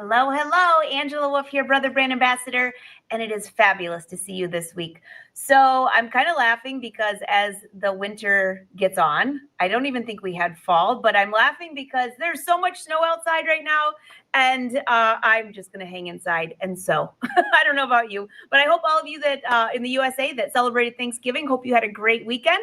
Hello, hello. Angela Wolf here, Brother Brand Ambassador, and it is fabulous to see you this week. So I'm kind of laughing because as the winter gets on, I don't even think we had fall, but I'm laughing because there's so much snow outside right now, and I'm just going to hang inside. And so I don't know about you, but I hope all of you that in the USA that celebrated Thanksgiving, hope you had a great weekend.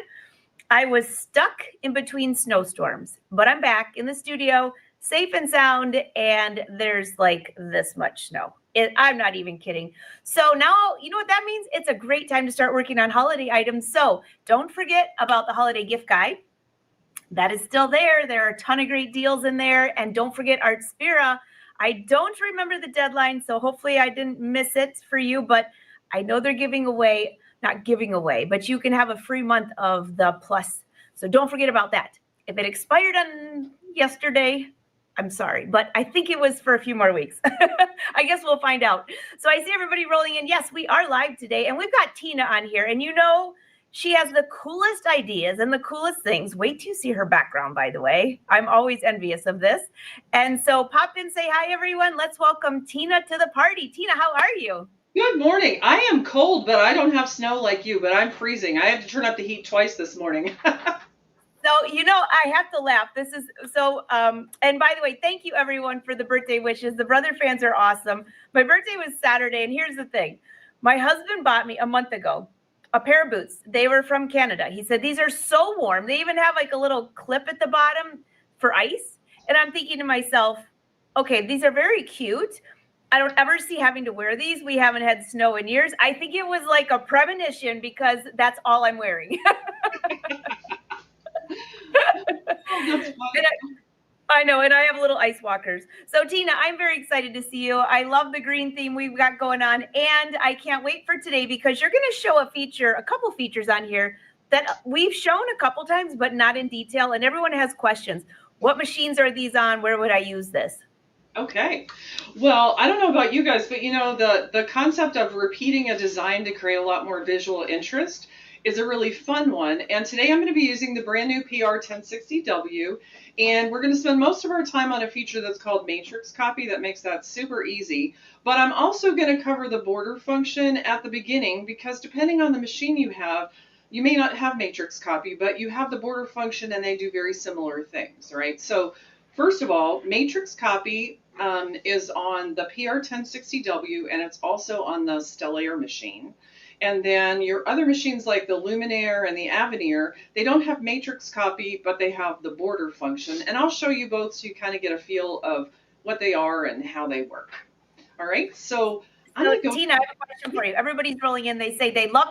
I was stuck in between snowstorms, but I'm back in the studio, safe and sound, and there's like this much snow. I'm not even kidding. So now, you know what that means? It's a great time to start working on holiday items. So don't forget about the holiday gift guide. That is still there. There are a ton of great deals in there. And don't forget Art Spira. I don't remember the deadline, so hopefully I didn't miss it for you, but I know they're giving away, not giving away, but you can have a free month of the Plus. So don't forget about that. If it expired on yesterday, I'm sorry, but I think it was for a few more weeks. I guess we'll find out. So I see everybody rolling in. Yes, we are live today, and we've got Tina on here, and you know, she has the coolest ideas and the coolest things. Wait till you see her background, by the way. I'm always envious of this. And so pop in, say hi, everyone. Let's welcome Tina to the party. Tina, how are you? Good morning. I am cold, but I don't have snow like you, but I'm freezing. I had to turn up the heat twice this morning. So, you know, I have to laugh. This is so, and by the way, thank you everyone for the birthday wishes. The Brother fans are awesome. My birthday was Saturday, and here's the thing. My husband bought me a month ago a pair of boots. They were from Canada. He said, these are so warm. They even have like a little clip at the bottom for ice. And I'm thinking to myself, okay, these are very cute. I don't ever see having to wear these. We haven't had snow in years. I think it was like a premonition because that's all I'm wearing. Oh, that's funny. I know, and I have little ice walkers. So, Tina, I'm very excited to see you. I love the green theme we've got going on, and I can't wait for today because you're going to show a couple features on here that we've shown a couple times, but not in detail, and everyone has questions. What machines are these on? Where would I use this? Okay. Well, I don't know about you guys, but you know, the concept of repeating a design to create a lot more visual interest is a really fun one. And today I'm going to be using the brand new PR1060W, and we're going to spend most of our time on a feature that's called matrix copy that makes that super easy. But I'm also going to cover the border function at the beginning because depending on the machine you have, you may not have matrix copy, but you have the border function and they do very similar things, right? So first of all, matrix copy is on the PR1060W, and it's also on the Stellaire machine. And then your other machines like the Luminaire and the Avenir, they don't have matrix copy, but they have the border function. And I'll show you both so you kind of get a feel of what they are and how they work. All right, so I'm So, going to go. Tina, I have a question for you. Everybody's rolling in. They say they love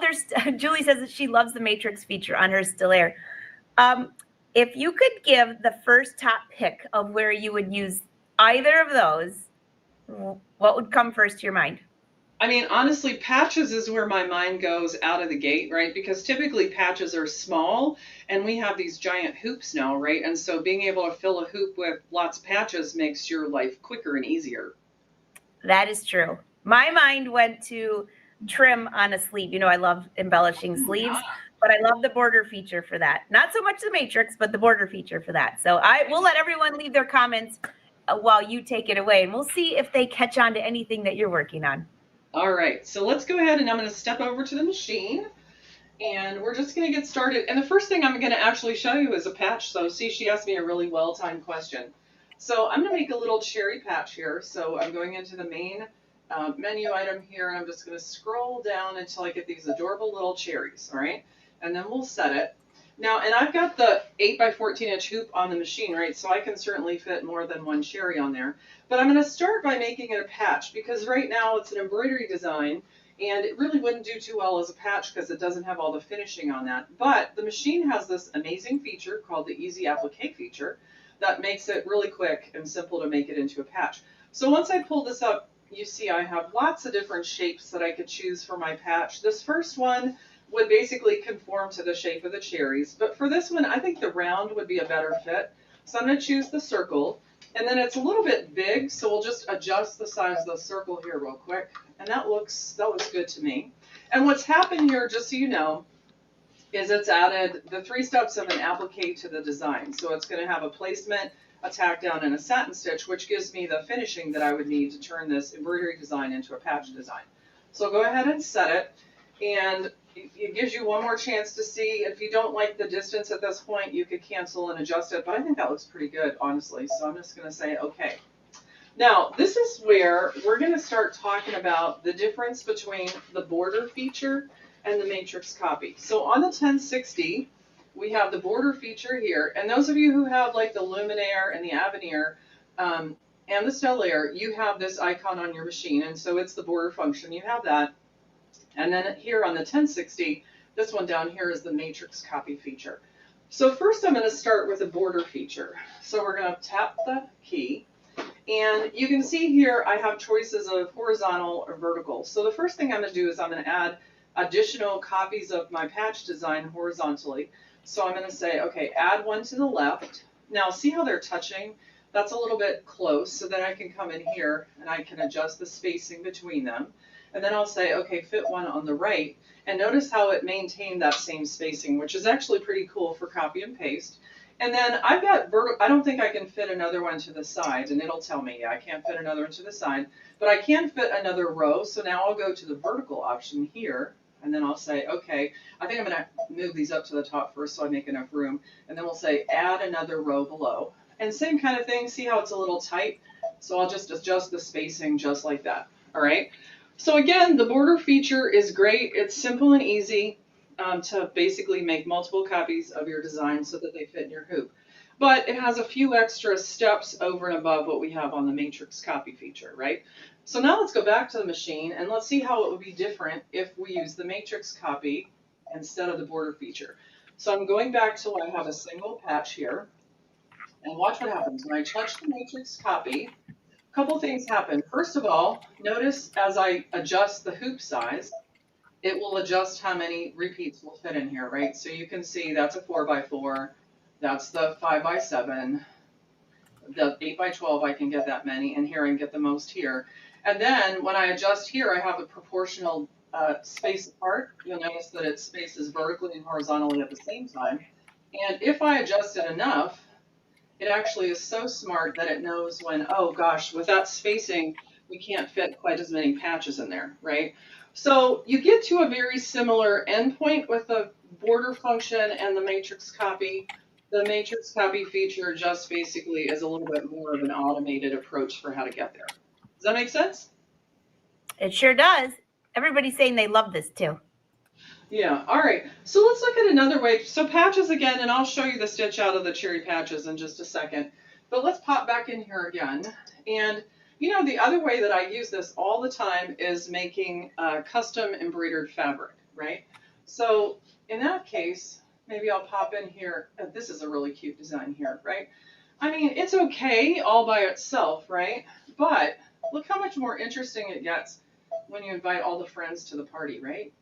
Julie says that she loves the matrix feature on her Stellaire. If you could give the first top pick of where you would use either of those, what would come first to your mind? I mean, honestly, patches is where my mind goes out of the gate, right? Because typically patches are small and we have these giant hoops now, right? And so being able to fill a hoop with lots of patches makes your life quicker and easier. That is true. My mind went to trim on a sleeve. You know, I love embellishing sleeves, but I love the border feature for that. Not so much the matrix, but the border feature for that. So I will let everyone leave their comments while you take it away, and we'll see if they catch on to anything that you're working on. All right, so let's go ahead and I'm going to step over to the machine and we're just going to get started. And the first thing I'm going to actually show you is a patch. So see, she asked me a really well-timed question. So I'm going to make a little cherry patch here. So I'm going into the main menu item here, and I'm just going to scroll down until I get these adorable little cherries, all right? And then we'll set it. Now, and I've got the 8 by 14 inch hoop on the machine, right? So I can certainly fit more than one cherry on there. But I'm going to start by making it a patch because right now it's an embroidery design and it really wouldn't do too well as a patch because it doesn't have all the finishing on that. But the machine has this amazing feature called the Easy Applique feature that makes it really quick and simple to make it into a patch. So once I pull this up, you see I have lots of different shapes that I could choose for my patch. This first one would basically conform to the shape of the cherries. But for this one, I think the round would be a better fit. So I'm going to choose the circle. And then it's a little bit big, so we'll just adjust the size of the circle here real quick. And that looks good to me. And what's happened here, just so you know, is it's added the 3 steps of an applique to the design. So it's going to have a placement, a tack down and a satin stitch, which gives me the finishing that I would need to turn this embroidery design into a patch design. So go ahead and set it, and it gives you one more chance to see. If you don't like the distance at this point, you could cancel and adjust it, but I think that looks pretty good, honestly. So I'm just going to say okay. Now, this is where we're going to start talking about the difference between the border feature and the matrix copy. So on the 1060, we have the border feature here, and those of you who have like the luminaire and the avenir and the stellaire, you have this icon on your machine, and so it's the border function. You have that. And then here on the 1060, this one down here is the matrix copy feature. So first I'm going to start with the border feature. So we're going to tap the key, and you can see here I have choices of horizontal or vertical. So the first thing I'm going to do is I'm going to add additional copies of my patch design horizontally. So I'm going to say, okay, add one to the left. Now see how they're touching? That's a little bit close, so then I can come in here and I can adjust the spacing between them. And then I'll say, okay, fit one on the right. And notice how it maintained that same spacing, which is actually pretty cool for copy and paste. And then I've got vertical. I don't think I can fit another one to the side, and it'll tell me, yeah, I can't fit another one to the side, but I can fit another row. So now I'll go to the vertical option here, and then I'll say, okay, I think I'm going to move these up to the top first so I make enough room. And then we'll say add another row below. And same kind of thing, see how it's a little tight? So I'll just adjust the spacing just like that. All right. So again, the border feature is great. It's simple and easy to basically make multiple copies of your design so that they fit in your hoop. But it has a few extra steps over and above what we have on the matrix copy feature, right? So now let's go back to the machine and let's see how it would be different if we use the matrix copy instead of the border feature. So I'm going back to when I have a single patch here, and watch what happens. When I touch the matrix copy, a couple things happen. First of all, notice as I adjust the hoop size, it will adjust how many repeats will fit in here, right? So you can see that's a 4x4, that's the 5x7, the 8x12, I can get that many, and here I can get the most here. And then when I adjust here, I have a proportional space apart. You'll notice that it spaces vertically and horizontally at the same time. And if I adjust it enough, it actually is so smart that it knows when, oh gosh, with that spacing, we can't fit quite as many patches in there, right? So you get to a very similar endpoint with the border function and the matrix copy. The matrix copy feature just basically is a little bit more of an automated approach for how to get there. Does that make sense? It sure does. Everybody's saying they love this too. Yeah, all right. So let's look at another way. So patches again, and I'll show you the stitch out of the cherry patches in just a second. But let's pop back in here again. And you know, the other way that I use this all the time is making custom embroidered fabric, right? So in that case, maybe I'll pop in here. This is a really cute design here, right? I mean, it's okay all by itself, right? But look how much more interesting it gets when you invite all the friends to the party, right?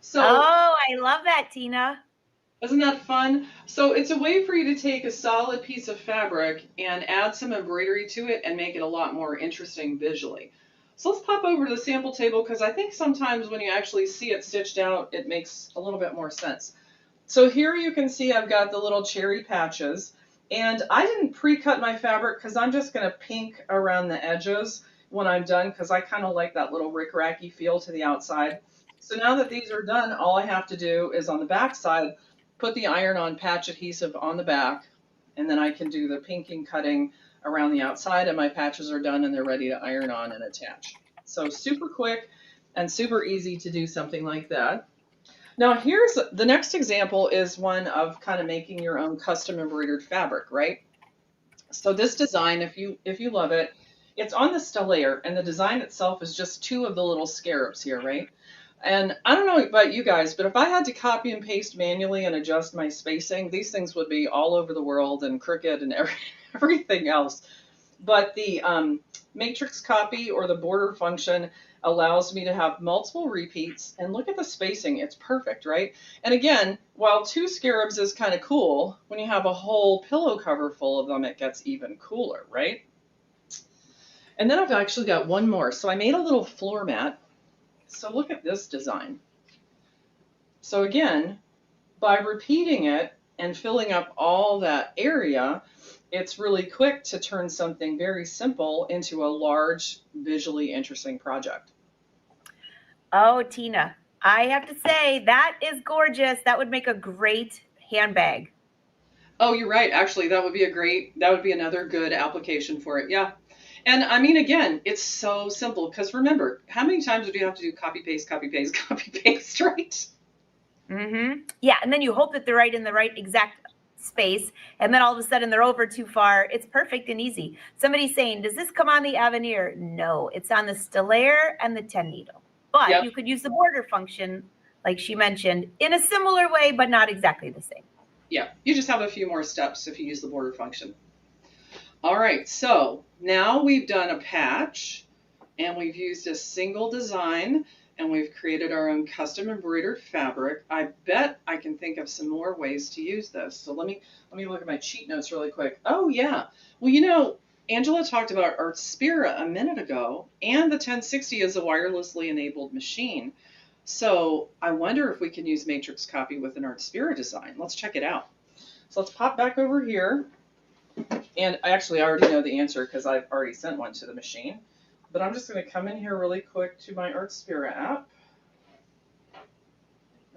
So, oh, I love that, Tina. Isn't that fun? So it's a way for you to take a solid piece of fabric and add some embroidery to it and make it a lot more interesting visually. So let's pop over to the sample table because I think sometimes when you actually see it stitched out, it makes a little bit more sense. So here you can see I've got the little cherry patches, and I didn't pre-cut my fabric because I'm just going to pink around the edges when I'm done because I kind of like that little rick-racky feel to the outside. So now that these are done, all I have to do is on the back side, put the iron-on patch adhesive on the back, and then I can do the pinking cutting around the outside, and my patches are done and they're ready to iron on and attach. So super quick and super easy to do something like that. Now here's the next example is one of kind of making your own custom embroidered fabric, right? So this design, if you love it, it's on the stellaire, and the design itself is just two of the little scarabs here, right? And I don't know about you guys, but if I had to copy and paste manually and adjust my spacing, these things would be all over the world and crooked and everything else. But the matrix copy or the border function allows me to have multiple repeats, and look at the spacing. It's perfect, right? And again, while two scarabs is kind of cool, when you have a whole pillow cover full of them, it gets even cooler, right? And then I've actually got one more. So I made a little floor mat. So look at this design. So again, by repeating it and filling up all that area, it's really quick to turn something very simple into a large, visually interesting project. Oh, Tina, I have to say that is gorgeous. That would make a great handbag. Oh, you're right. Actually, that would be another good application for it. Yeah. And I mean, again, it's so simple because remember, how many times do you have to do copy, paste, copy, paste, copy, paste, right? Yeah, and then you hope that they're right in the right exact space, and then all of a sudden they're over too far. It's perfect and easy. Somebody's saying, does this come on the Avenir? No, it's on the Stellaire and the 10 needle. But Yep. you could use the border function, like she mentioned, in a similar way, but not exactly the same. Yeah, you just have a few more steps if you use the border function. All right, so now we've done a patch and we've used a single design and we've created our own custom embroidered fabric. I bet I can think of some more ways to use this. So let me look at my cheat notes really quick. Oh yeah. Well, you know, Angela talked about Artspira a minute ago, and the 1060 is a wirelessly enabled machine. So I wonder if we can use matrix copy with an Artspira design. Let's check it out. So let's pop back over here. And actually, I already know the answer because I've already sent one to the machine. But I'm just going to come in here really quick to my Artspira app.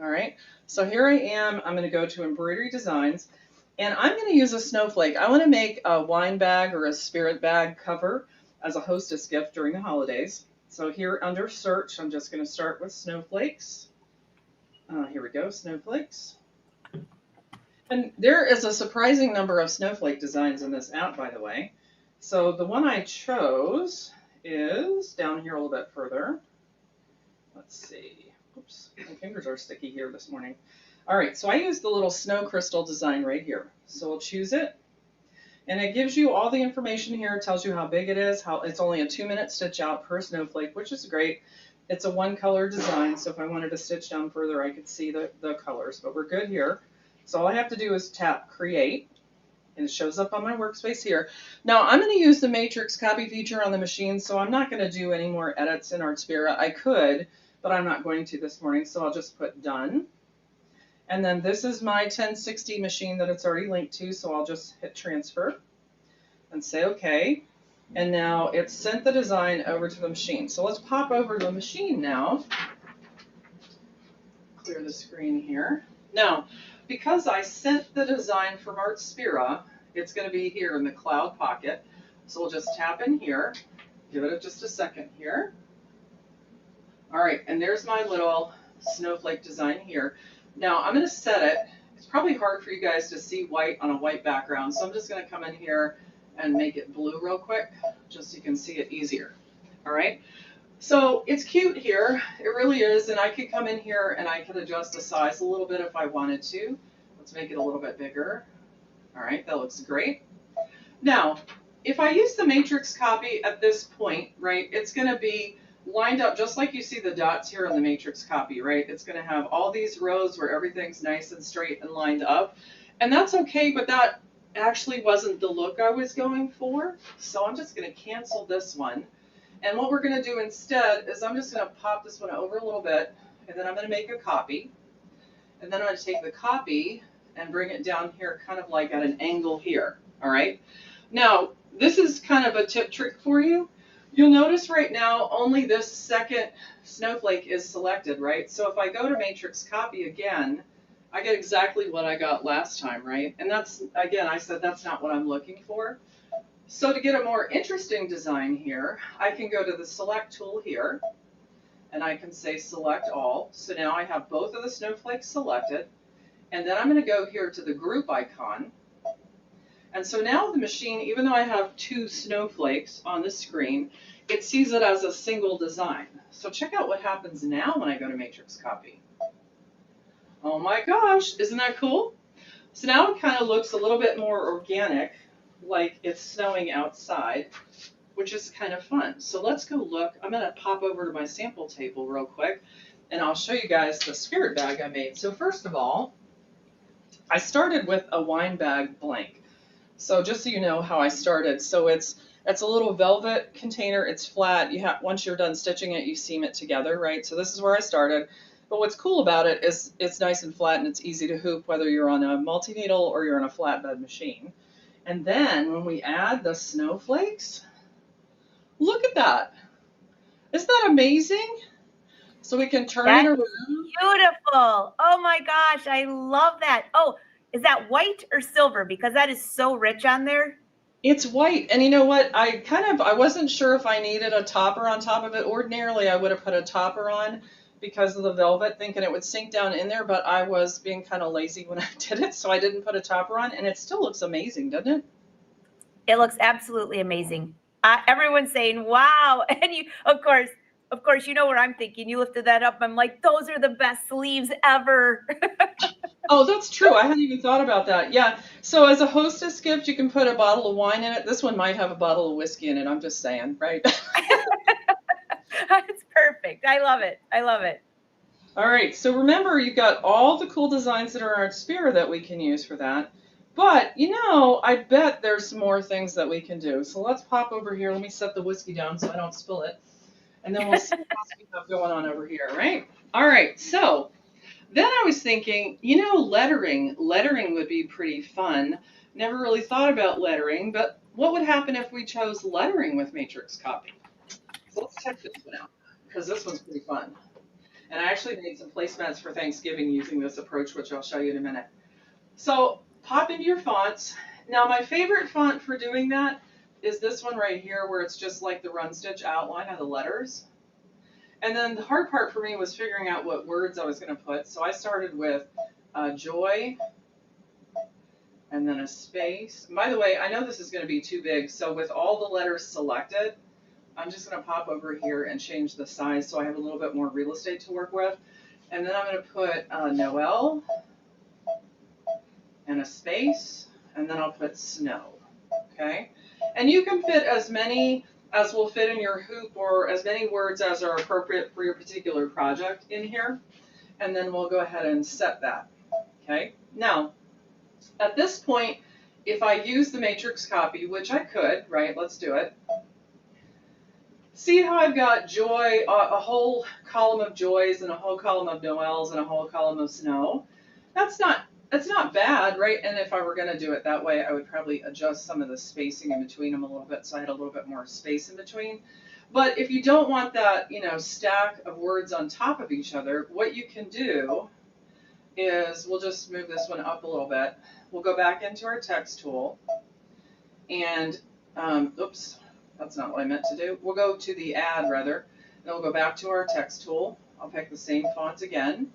All right, so here I am. I'm going to go to Embroidery Designs, and I'm going to use a snowflake. I want to make a wine bag or a spirit bag cover as a hostess gift during the holidays. So here under Search, I'm just going to start with snowflakes. Here we go, snowflakes. And there is a surprising number of snowflake designs in this app, by the way. So the one I chose is down here a little bit further. Let's see. Oops, my fingers are sticky here this morning. All right, so I used the little snow crystal design right here. So we'll choose it. And it gives you all the information here. It tells you how big it is, how it's only a 2-minute stitch out per snowflake, which is great. It's a one color design, so if I wanted to stitch down further, I could see the colors, but we're good here. So all I have to do is tap Create, and it shows up on my workspace here. Now I'm going to use the matrix copy feature on the machine, so I'm not going to do any more edits in Artspira. I could, but I'm not going to this morning, so I'll just put Done. And then this is my 1060 machine that it's already linked to, so I'll just hit Transfer and say OK. And now it's sent the design over to the machine. So let's pop over to the machine now. Clear the screen here. Now, because I sent the design from Artspira, it's going to be here in the Cloud Pocket. So we'll just tap in here. Give it just a second here. All right, and there's my little snowflake design here. Now I'm going to set it. It's probably hard for you guys to see white on a white background, so I'm just going to come in here and make it blue real quick, just so you can see it easier. All right, so it's cute here. It really is, and I could come in here and I could adjust the size a little bit if I wanted to. Let's make it a little bit bigger. All right, that looks great. Now, if I use the matrix copy at this point, right, it's going to be lined up just like you see the dots here on the matrix copy, right? It's going to have all these rows where everything's nice and straight and lined up. And that's okay, but that actually wasn't the look I was going for. So I'm just going to cancel this one. And what we're going to do instead is I'm just going to pop this one over a little bit, and then I'm going to make a copy. And then I'm going to take the copy and bring it down here kind of like at an angle here, all right? Now, this is kind of a tip trick for you. You'll notice right now only this second snowflake is selected, right? So if I go to matrix copy again, I get exactly what I got last time, right? And that's, again, I said that's not what I'm looking for. So to get a more interesting design here, I can go to the select tool here, and I can say select all. So now I have both of the snowflakes selected, and then I'm going to go here to the group icon. And so now the machine, even though I have two snowflakes on the screen, it sees it as a single design. So check out what happens now when I go to matrix copy. Oh my gosh, isn't that cool? So now it kind of looks a little bit more organic, like it's snowing outside, which is kind of fun. So let's go look. I'm going to pop over to my sample table real quick, and I'll show you guys the spirit bag I made. So first of all, I started with a wine bag blank. So just so you know how I started, so it's a little velvet container. It's flat. You have, once you're done stitching it, you seam it together, right? So this is where I started. But what's cool about it is it's nice and flat and it's easy to hoop whether you're on a multi-needle or you're on a flatbed machine. And then when we add the snowflakes, look at that. Isn't that amazing? So we can turn it That's around. beautiful. Oh my gosh, I love that. Oh, is that white or silver? Because that is so rich on there. It's white. And you know what? I wasn't sure if I needed a topper on top of it. Ordinarily, I would have put a topper on because of the velvet, thinking it would sink down in there, but I was being kind of lazy when I did it, so I didn't put a topper on, and it still looks amazing, doesn't it? It looks absolutely amazing. Everyone's saying, wow. And you, of course, you know what I'm thinking. You lifted that up. I'm like, those are the best sleeves ever. Oh, that's true. I hadn't even thought about that. Yeah. So as a hostess gift, you can put a bottle of wine in it. This one might have a bottle of whiskey in it. I'm just saying, right? It's perfect. I love it. I love it. All right. So remember, you've got all the cool designs that are in our sphere that we can use for that. But, I bet there's some more things that we can do. So let's pop over here. Let me set the whiskey down so I don't spill it. And then we'll see what else we have going on over here, right? All right. So then I was thinking, lettering. Lettering would be pretty fun. Never really thought about lettering, but what would happen if we chose lettering with matrix copy? So let's check this one out, because this one's pretty fun. And I actually made some placemats for Thanksgiving using this approach, which I'll show you in a minute. So pop into your fonts. Now my favorite font for doing that is this one right here, where it's just like the run stitch outline of the letters. And then the hard part for me was figuring out what words I was going to put. So I started with joy, and then a space. And by the way, I know this is going to be too big, so with all the letters selected, I'm just going to pop over here and change the size so I have a little bit more real estate to work with. And then I'm going to put Noel, and a space, and then I'll put snow, okay? And you can fit as many as will fit in your hoop, or as many words as are appropriate for your particular project in here. And then we'll go ahead and set that, okay? Now, at this point, if I use the matrix copy, which I could, right? Let's do it. See how I've got joy, a whole column of joys, and a whole column of Noels, and a whole column of snow? That's not bad, right? And if I were going to do it that way, I would probably adjust some of the spacing in between them a little bit, so I had a little bit more space in between. But if you don't want that, stack of words on top of each other, what you can do is, we'll just move this one up a little bit. We'll go back into our text tool, and, oops, that's not what I meant to do. We'll go to the add, rather, and we'll go back to our text tool. I'll pick the same font again.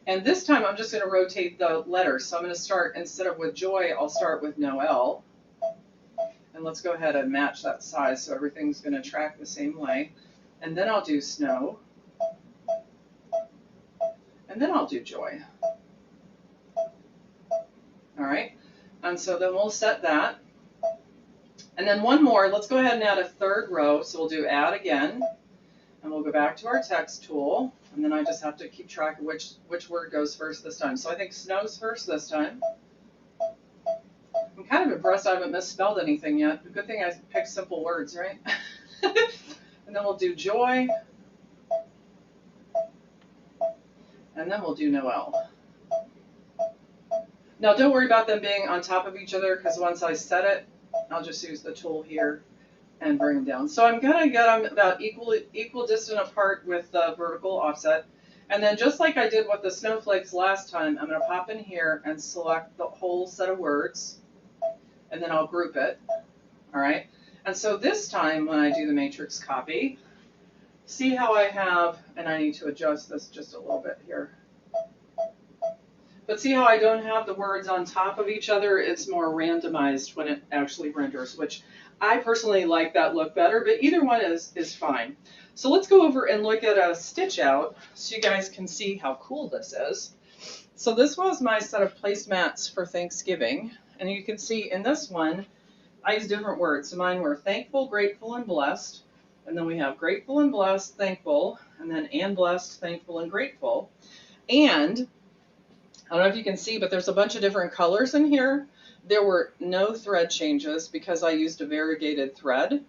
And this time I'm just going to rotate the letters. So I'm going to start, instead of with joy, I'll start with Noel. And let's go ahead and match that size so everything's going to track the same way. And then I'll do snow. And then I'll do joy. All right. And so then we'll set that. And then one more. Let's go ahead and add a third row. So we'll do add again. And we'll go back to our text tool. And then I just have to keep track of which word goes first this time. So I think snow's first this time. I'm kind of impressed I haven't misspelled anything yet. Good thing I picked simple words, right? And then we'll do joy. And then we'll do Noel. Now don't worry about them being on top of each other, because once I set it, I'll just use the tool here and bring them down. So I'm going to get them about equal distant apart with the vertical offset. And then just like I did with the snowflakes last time, I'm going to pop in here and select the whole set of words, and then I'll group it. All right. And so this time when I do the matrix copy, see how I have, and I need to adjust this just a little bit here. But see how I don't have the words on top of each other? It's more randomized when it actually renders, which I personally like that look better, but either one is fine. So let's go over and look at a stitch out so you guys can see how cool this is. So this was my set of placemats for Thanksgiving, and you can see in this one, I used different words. So mine were thankful, grateful, and blessed. And then we have grateful and blessed, thankful, and then and blessed, thankful, and grateful. And I don't know if you can see, but there's a bunch of different colors in here. There were no thread changes because I used a variegated thread.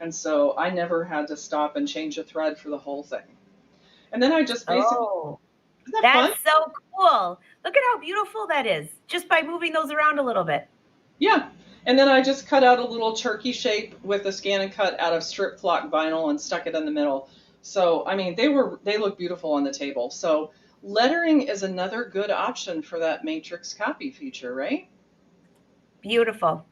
And so I never had to stop and change a thread for the whole thing. And then I just basically, isn't that that's fun? so cool. Look at how beautiful that is, just by moving those around a little bit. Yeah. And then I just cut out a little turkey shape with a scan and cut out of strip flock vinyl and stuck it in the middle. So, I mean, they look beautiful on the table. So lettering is another good option for that matrix copy feature, right? Beautiful.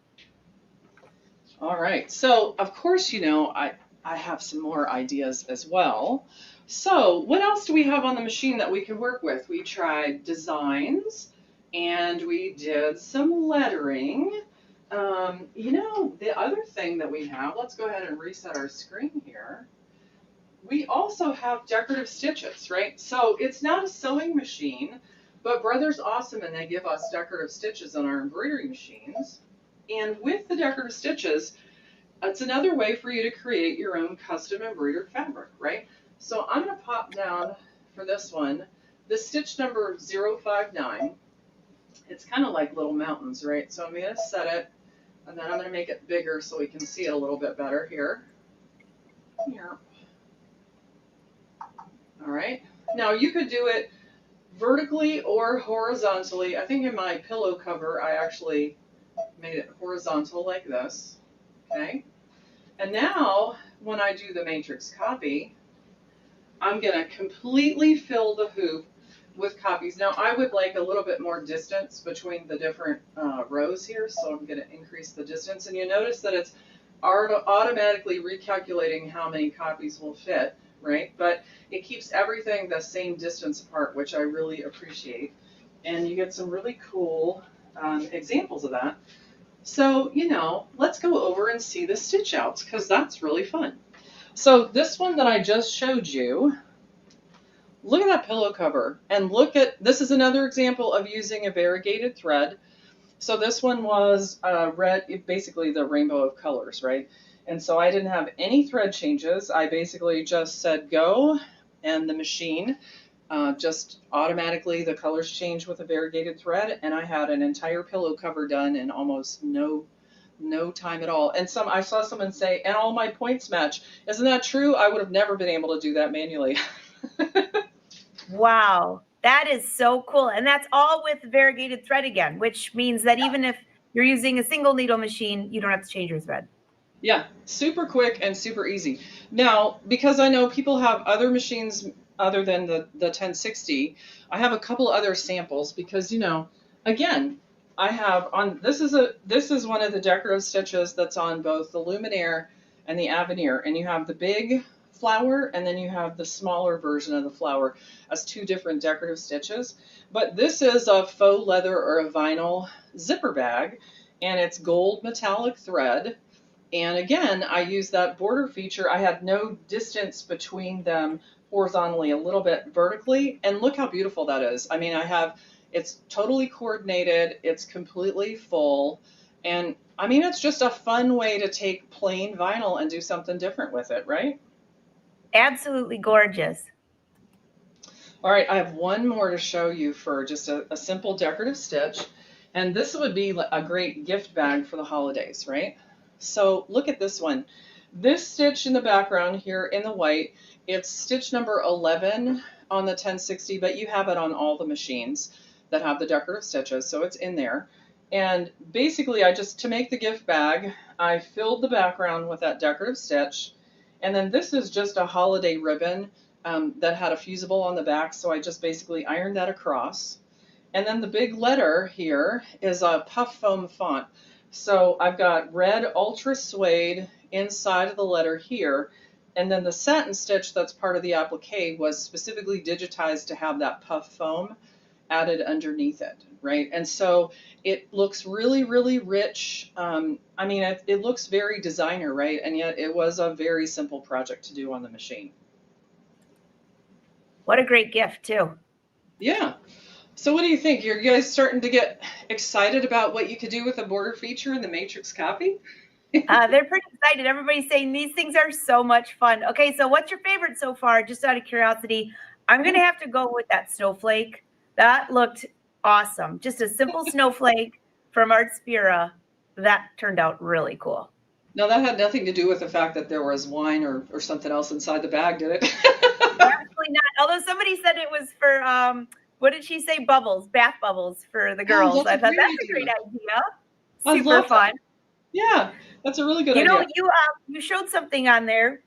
All right. So, of course, I have some more ideas as well. So, what else do we have on the machine that we can work with? We tried designs and we did some lettering. The other thing that we have, let's go ahead and reset our screen here. We also have decorative stitches, right? So it's not a sewing machine, but Brother's awesome and they give us decorative stitches on our embroidery machines. And with the decorative stitches, it's another way for you to create your own custom embroidered fabric, right? So I'm going to pop down for this one, the stitch number 059. It's kind of like little mountains, right? So I'm going to set it, and then I'm going to make it bigger so we can see it a little bit better here. Here. All right. Now you could do it vertically or horizontally. I think in my pillow cover, I actually made it horizontal like this. Okay. And now when I do the matrix copy, I'm going to completely fill the hoop with copies. Now I would like a little bit more distance between the different rows here, so I'm going to increase the distance. And you notice that it's automatically recalculating how many copies will fit, right? But it keeps everything the same distance apart, which I really appreciate. And you get some really cool examples of that. So, let's go over and see the stitch outs because that's really fun. So this one that I just showed you, look at that pillow cover and this is another example of using a variegated thread. So this one was red, basically the rainbow of colors, right? And so I didn't have any thread changes. I basically just said go, and the machine just automatically, the colors change with a variegated thread, and I had an entire pillow cover done in almost no time at all. And I saw someone say, and all my points match. Isn't that true? I would have never been able to do that manually. Wow, that is so cool. And that's all with variegated thread again, which means that even if you're using a single needle machine, you don't have to change your thread. Yeah, super quick and super easy. Now, because I know people have other machines other than the 1060, I have a couple other samples because, again, I have this is one of the decorative stitches that's on both the Luminaire and the Avenir, and you have the big flower and then you have the smaller version of the flower as two different decorative stitches. But this is a faux leather or a vinyl zipper bag, and it's gold metallic thread. And again, I used that border feature. I had no distance between them horizontally, a little bit vertically, and look how beautiful that is. I mean, it's totally coordinated, it's completely full, and I mean, it's just a fun way to take plain vinyl and do something different with it, right? Absolutely gorgeous. All right, I have one more to show you for just a simple decorative stitch, and this would be a great gift bag for the holidays, right? So look at this one. This stitch in the background here in the white, it's stitch number 11 on the 1060, but you have it on all the machines that have the decorative stitches, so it's in there. And basically, to make the gift bag, I filled the background with that decorative stitch. And then this is just a holiday ribbon that had a fusible on the back, so I just basically ironed that across. And then the big letter here is a puff foam font. So I've got red ultra suede inside of the letter here, and then the satin stitch that's part of the applique was specifically digitized to have that puff foam added underneath it, right? And so it looks really, really rich. I mean, it looks very designer, right? And yet it was a very simple project to do on the machine. What a great gift, too. Yeah. So what do you think? You're guys starting to get excited about what you could do with a border feature in the matrix copy? They're pretty excited. Everybody's saying these things are so much fun. Okay, so what's your favorite so far? Just out of curiosity, I'm going to have to go with that snowflake. That looked awesome. Just a simple snowflake from Art Spira. That turned out really cool. No, that had nothing to do with the fact that there was wine or something else inside the bag, did it? Absolutely not. Although somebody said it was for, what did she say? Bubbles, bath bubbles for the girls. I thought that's a great idea. Super fun. Yeah, that's a really good You know, idea. you showed something on there.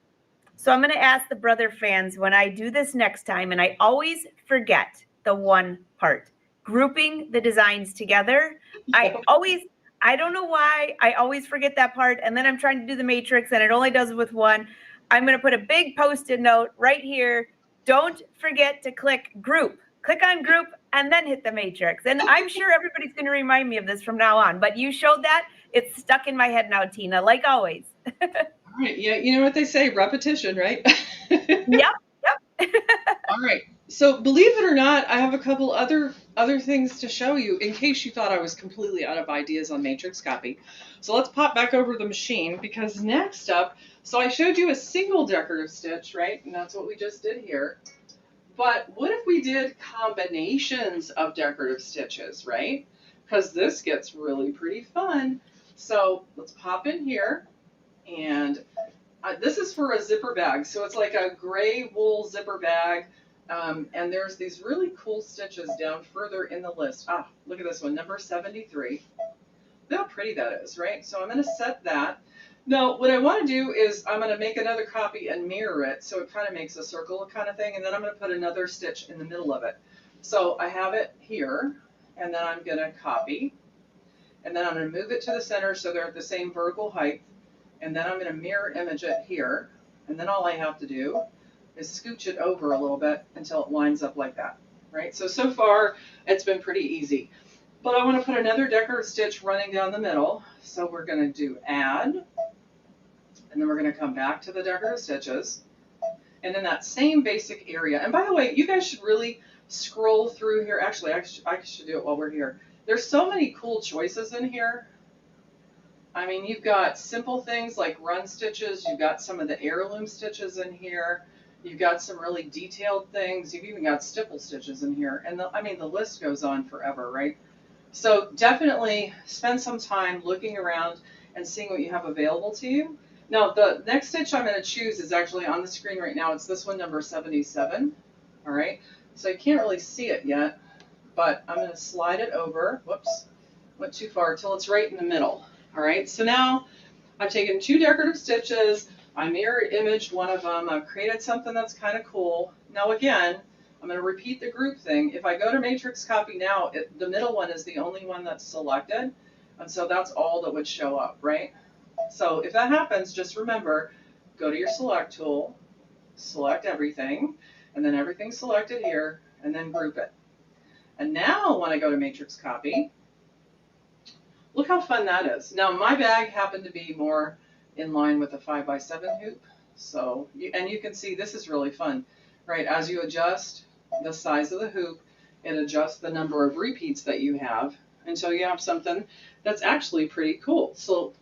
So I'm going to ask the brother fans when I do this next time, and I always forget the one part, grouping the designs together. I Yeah. always, I don't know why, I always forget that part. And then I'm trying to do the matrix and it only does it with one. I'm going to put a big post-it note right here. Don't forget to click group. Click on group and then hit the matrix. And I'm sure everybody's going to remind me of this from now on. But you showed that. It's stuck in my head now, Tina, like always. All right. Yeah, you know what they say, repetition, right? Yep. Yep. All right. So believe it or not, I have a couple other things to show you in case you thought I was completely out of ideas on matrix copy. So let's pop back over to the machine because next up, so I showed you a single decorative stitch, right? And that's what we just did here. But what if we did combinations of decorative stitches, right? Because this gets really pretty fun. So let's pop in here and this is for a zipper bag. So it's like a gray wool zipper bag. And there's these really cool stitches down further in the list. Ah, look at this one, number 73. Look how pretty that is, right? So I'm going to set that. Now, what I want to do is I'm going to make another copy and mirror it so it kind of makes a circle kind of thing. And then I'm going to put another stitch in the middle of it. So I have it here, and then I'm going to copy. And then I'm going to move it to the center so they're at the same vertical height. And then I'm going to mirror image it here. And then all I have to do is scooch it over a little bit until it lines up like that, right? So far, it's been pretty easy. But I want to put another decorative stitch running down the middle. So we're going to do add, and then we're going to come back to the decorative stitches. And in that same basic area, and by the way, you guys should really scroll through here. Actually, I should do it while we're here. There's so many cool choices in here. I mean, you've got simple things like run stitches. You've got some of the heirloom stitches in here. You've got some really detailed things. You've even got stipple stitches in here. And I mean, the list goes on forever, right? So definitely spend some time looking around and seeing what you have available to you. Now, the next stitch I'm going to choose is actually on the screen right now. It's this one, number 77. All right. So you can't really see it yet, but I'm going to slide it over. Whoops, went too far till it's right in the middle. All right, so now I've taken two decorative stitches, I mirror imaged one of them, I've created something that's kind of cool. Now again, I'm going to repeat the group thing. If I go to matrix copy now, the middle one is the only one that's selected, and so that's all that would show up, right? So if that happens, just remember, go to your select tool, select everything, and then everything selected here, and then group it. And now when I go to matrix copy, look how fun that is. Now my bag happened to be more in line with a 5x7 hoop. So, and you can see this is really fun, right? As you adjust the size of the hoop, it adjusts the number of repeats that you have until you have something that's actually pretty cool. So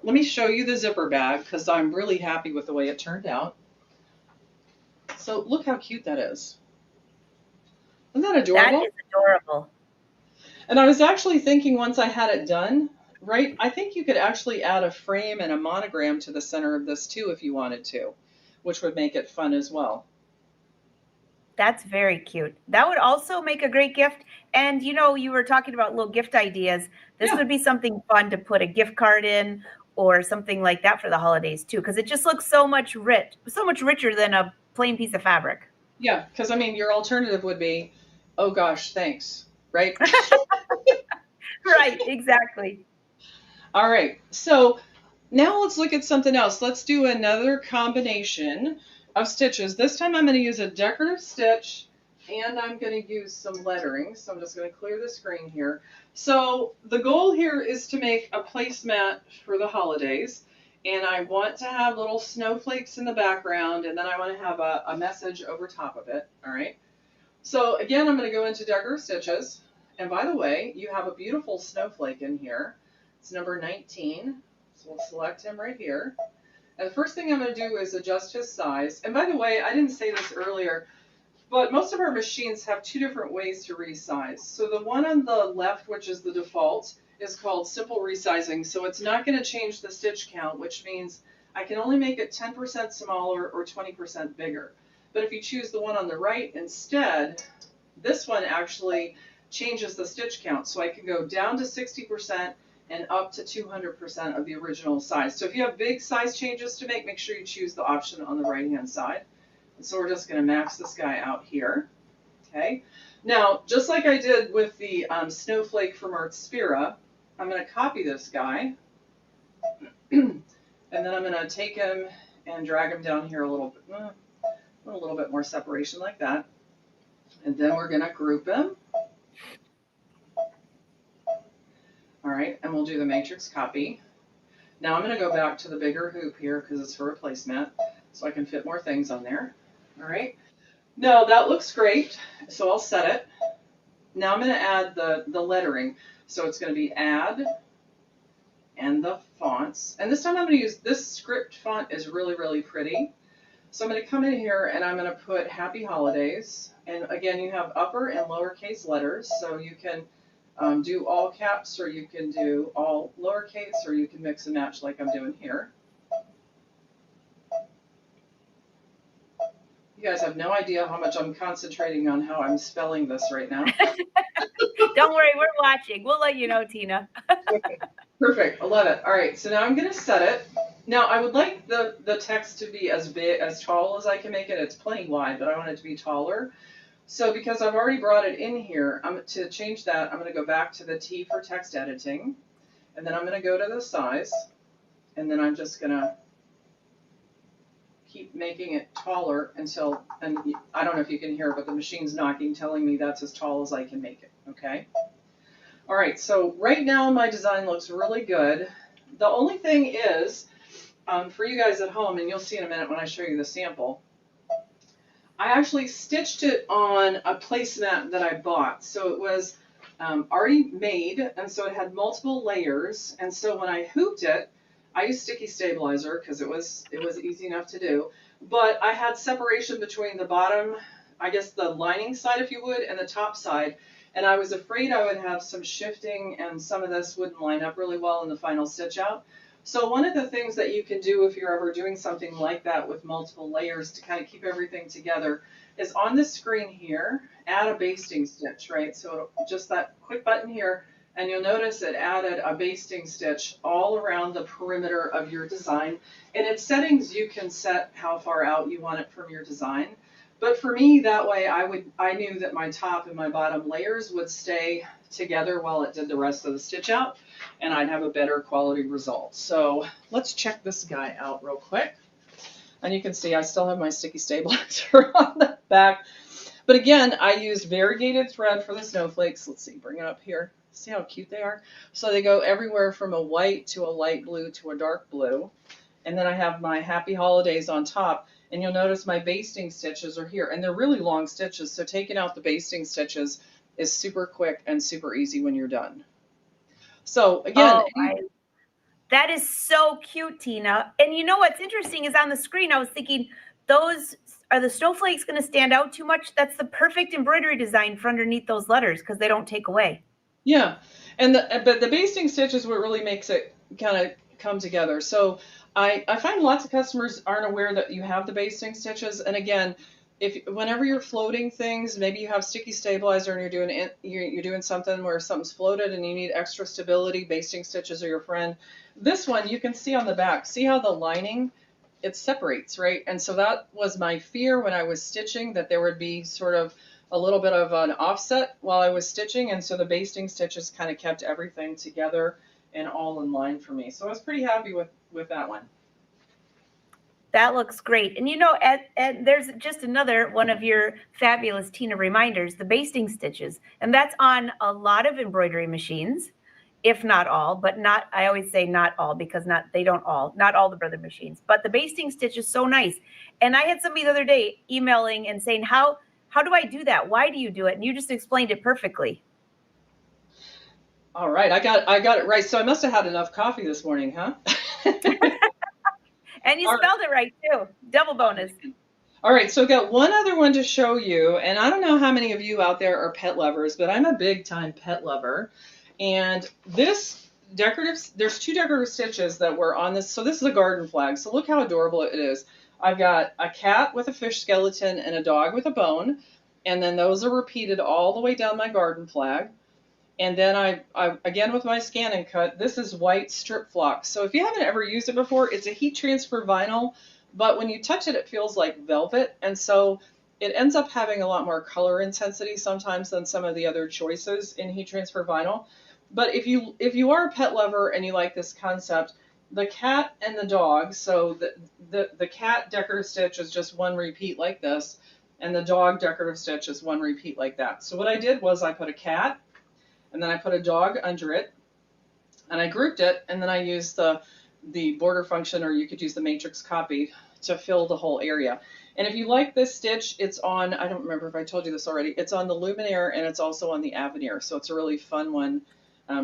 let me show you the zipper bag because I'm really happy with the way it turned out. So look how cute that is. Isn't that adorable? That is adorable. And I was actually thinking once I had it done, right, I think you could actually add a frame and a monogram to the center of this too if you wanted to, which would make it fun as well. That's very cute. That would also make a great gift. And you know, you were talking about little gift ideas. This Yeah. would be something fun to put a gift card in or something like that for the holidays too, because it just looks so much richer than a plain piece of fabric. Yeah, because I mean, your alternative would be, oh gosh, thanks, right? Right, exactly. All right, so now let's look at something else. Let's do another combination of stitches. This time I'm going to use a decorative stitch and I'm going to use some lettering. So I'm just going to clear the screen here. So the goal here is to make a placemat for the holidays. And I want to have little snowflakes in the background, and then I want to have a message over top of it. All right. So again, I'm going to go into decorative stitches. And by the way, you have a beautiful snowflake in here. It's number 19. So we'll select him right here. And the first thing I'm going to do is adjust his size. And by the way, I didn't say this earlier, but most of our machines have two different ways to resize. So the one on the left, which is the default, is called simple resizing. So it's not going to change the stitch count, which means I can only make it 10% smaller or 20% bigger. But if you choose the one on the right instead, this one actually changes the stitch count. So I can go down to 60% and up to 200% of the original size. So if you have big size changes to make sure you choose the option on the right-hand side. And so we're just going to max this guy out here. Okay. Now, just like I did with the snowflake from Art Spira, I'm going to copy this guy. And then I'm going to take him and drag him down here a little bit more separation like that. And then we're going to group him. All right, and we'll do the matrix copy. Now I'm going to go back to the bigger hoop here because it's for a placemat, so I can fit more things on there. All right. Now that looks great, so I'll set it. Now I'm going to add the lettering. So it's going to be add and the fonts. And this time I'm going to use this script font is really, really pretty. So I'm going to come in here and I'm going to put Happy Holidays. And again, you have upper and lowercase letters, so you can do all caps, or you can do all lowercase, or you can mix and match like I'm doing here. You guys have no idea how much I'm concentrating on how I'm spelling this right now. Don't worry, we're watching. We'll let you know, Tina. Perfect. I love it. All right, so now I'm going to set it. Now I would like the text to be as tall as I can make it. It's plenty wide, but I want it to be taller. So because I've already brought it in here, to change that, I'm going to go back to the T for text editing, and then I'm going to go to the size, and then I'm just going to keep making it taller until, and I don't know if you can hear, but the machine's knocking, telling me that's as tall as I can make it, okay? All right, so right now my design looks really good. The only thing is, for you guys at home, and you'll see in a minute when I show you the sample, I actually stitched it on a placemat that I bought. So it was already made, and so it had multiple layers. And so when I hooped it, I used sticky stabilizer because it was easy enough to do. But I had separation between the bottom, I guess the lining side, if you would, and the top side. And I was afraid I would have some shifting and some of this wouldn't line up really well in the final stitch out. So one of the things that you can do if you're ever doing something like that with multiple layers to kind of keep everything together is on the screen here, add a basting stitch, right? So just that quick button here, and you'll notice it added a basting stitch all around the perimeter of your design. And in settings, you can set how far out you want it from your design. But for me, that way I knew that my top and my bottom layers would stay together while it did the rest of the stitch out, and I'd have a better quality result. So let's check this guy out real quick. And you can see I still have my sticky stabilizer on the back. But again, I used variegated thread for the snowflakes. Let's see, bring it up here. See how cute they are? So they go everywhere from a white to a light blue to a dark blue. And then I have my Happy Holidays on top. And you'll notice my basting stitches are here. And they're really long stitches, so taking out the basting stitches is super quick and super easy when you're done. So again, that is so cute, Tina. And you know what's interesting is on the screen, I was thinking, are the snowflakes going to stand out too much? That's the perfect embroidery design for underneath those letters because they don't take away. Yeah, and but the basting stitch is what really makes it kind of come together. So I find lots of customers aren't aware that you have the basting stitches. And again, whenever you're floating things, maybe you have sticky stabilizer and you're doing something where something's floated and you need extra stability, basting stitches are your friend. This one you can see on the back. See how the lining, it separates, right? And so that was my fear when I was stitching, that there would be sort of a little bit of an offset while I was stitching. And so the basting stitches kind of kept everything together and all in line for me. So I was pretty happy with that one. That looks great. And you know, there's just another one of your fabulous Tina reminders, the basting stitches. And that's on a lot of embroidery machines, if not all, but not, I always say not all because not all the Brother machines, but the basting stitch is so nice. And I had somebody the other day emailing and saying, how do I do that? Why do you do it? And you just explained it perfectly. All right, I got it right. So I must have had enough coffee this morning, huh? And you spelled it right too. Double bonus. All right, so I've got one other one to show you, and I don't know how many of you out there are pet lovers, but I'm a big time pet lover. And this there's two decorative stitches that were on this. So this is a garden flag. So look how adorable it is. I've got a cat with a fish skeleton and a dog with a bone, and then those are repeated all the way down my garden flag. And then I again with my scan and cut, this is white strip flock. So if you haven't ever used it before, it's a heat transfer vinyl, but when you touch it, it feels like velvet. And so it ends up having a lot more color intensity sometimes than some of the other choices in heat transfer vinyl. But if you are a pet lover and you like this concept, the cat and the dog, so the cat decorative stitch is just one repeat like this, and the dog decorative stitch is one repeat like that. So what I did was I put a cat, and then I put a dog under it, and I grouped it, and then I used the border function, or you could use the matrix copy to fill the whole area. And if you like this stitch, it's on, I don't remember if I told you this already, it's on the Luminaire and it's also on the Avenir. So it's a really fun one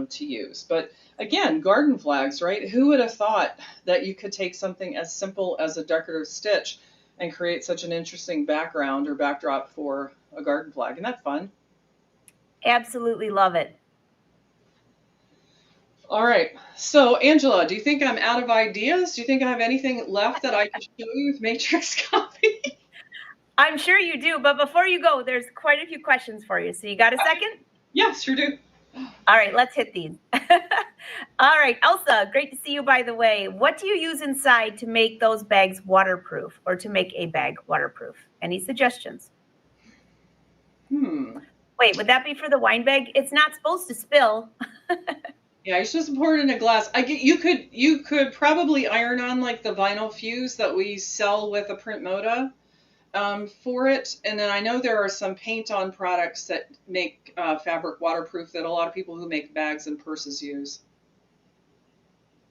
to use. But again, garden flags, right? Who would have thought that you could take something as simple as a decorative stitch and create such an interesting background or backdrop for a garden flag? Isn't that fun? Absolutely love it. All right. So, Angela, do you think I'm out of ideas? Do you think I have anything left that I can show you with matrix copy? I'm sure you do, but before you go, there's quite a few questions for you. So you got a second? Yeah, sure do. All right, let's hit these. All right, Elsa, great to see you, by the way. What do you use inside to make those bags waterproof, or to make a bag waterproof? Any suggestions? Wait, would that be for the wine bag? It's not supposed to spill. Yeah, you're supposed to pour it in a glass. You could probably iron on like the vinyl fuse that we sell with a print moda for it. And then I know there are some paint on products that make fabric waterproof that a lot of people who make bags and purses use.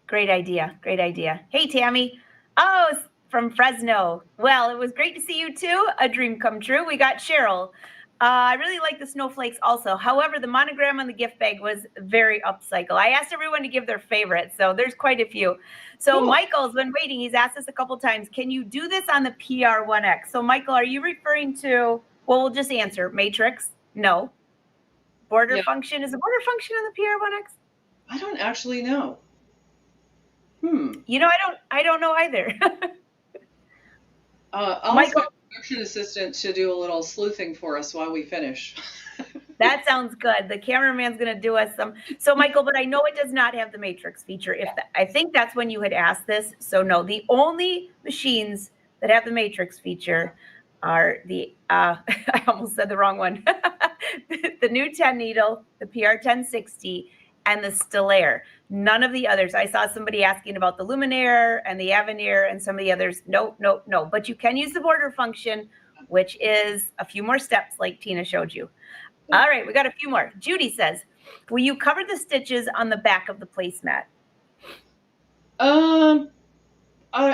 Great idea. Great idea. Hey, Tammy. Oh, from Fresno. Well, it was great to see you too. A dream come true. We got Cheryl. I really like the snowflakes also. However, the monogram on the gift bag was very upcycle. I asked everyone to give their favorite, so there's quite a few. So cool. Michael's been waiting. He's asked us a couple times, can you do this on the PR1X? So Michael, are you referring to, well, we'll just answer matrix. No. Border function. Is the border function on the PR1X? I don't actually know. You know, I don't know either. I'll Michael, ask my production assistant to do a little sleuthing for us while we finish. That sounds good. The cameraman's going to do us some. So, Michael, but I know it does not have the matrix feature. I think that's when you had asked this. So, no, the only machines that have the matrix feature are the, I almost said the wrong one, the new 10 needle, the PR1060, and the Stellaire. None of the others. I saw somebody asking about the Luminaire and the Avenir and some of the others. No. But you can use the border function, which is a few more steps like Tina showed you. All right, we got a few more. Judy says, will you cover the stitches on the back of the placemat?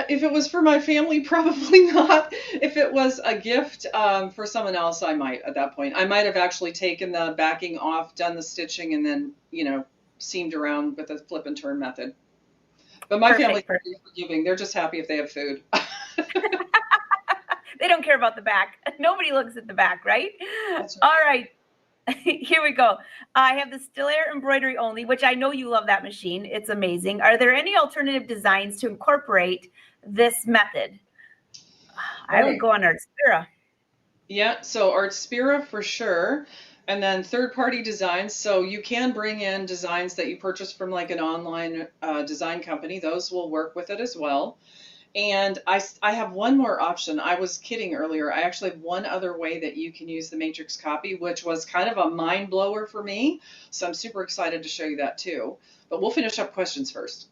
If it was for my family, probably not. If it was a gift for someone else, I might at that point. I might have actually taken the backing off, done the stitching, and then, seamed around with a flip and turn method. But my family's pretty forgiving. They're just happy if they have food. They don't care about the back. Nobody looks at the back, right? That's right. All right. Here we go. I have the Stellaire embroidery only, which I know you love that machine. It's amazing. Are there any alternative designs to incorporate this method? I would go on Artspira. Yeah, so Artspira for sure. And then third-party designs. So you can bring in designs that you purchase from like an online design company. Those will work with it as well. And I have one more option. I was kidding earlier. I actually have one other way that you can use the matrix copy, which was kind of a mind blower for me. So I'm super excited to show you that too. But we'll finish up questions first.